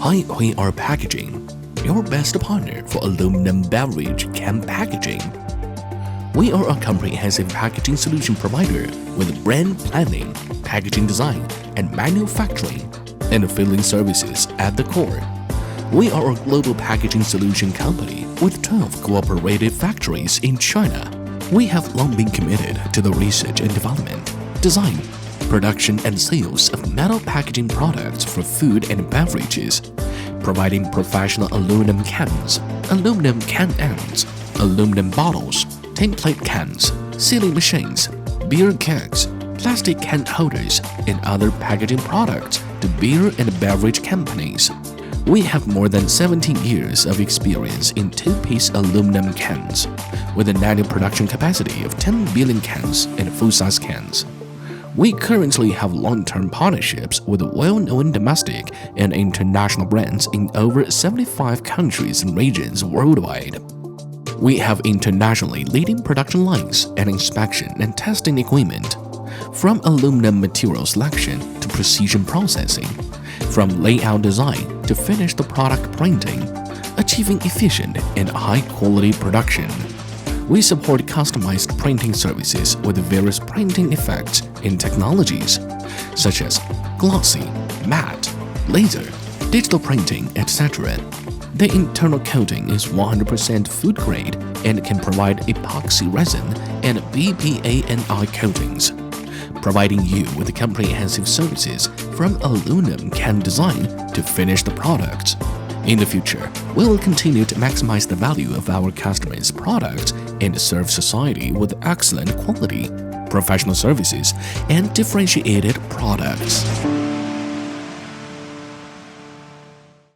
Hiuier Packaging, your best partner for aluminum beverage can packaging. We are a comprehensive packaging solution provider with brand planning, packaging design, and manufacturing and filling services at the core. We are a global packaging solution company with 12 cooperative factories in China. We have long been committed to the research and development, design, production and sales of metal packaging products for food and beverages, providing professional aluminum cans, aluminum can ends, aluminum bottles, tinplate cans, sealing machines, beer kegs, plastic can holders, and other packaging products to beer and beverage companies. We have more than 17 years of experience in two-piece aluminum cans, with an annual production capacity of 10 billion cans and full-size cans. We currently have long-term partnerships with well-known domestic and international brands in over 75 countries and regions worldwide. We have internationally leading production lines and inspection and testing equipment, from aluminum material selection to precision processing, from layout design to finished product printing, achieving efficient and high-quality production. We support customized printing services with various printing effects and technologies, such as glossy, matte, laser, digital printing, etc. The internal coating is 100% food grade and can provide epoxy resin and BPA-NI coatings, providing you with comprehensive services from aluminum can design to finished products. In the future, we will continue to maximize the value of our customers' products and serve society with excellent quality, professional services, and differentiated products.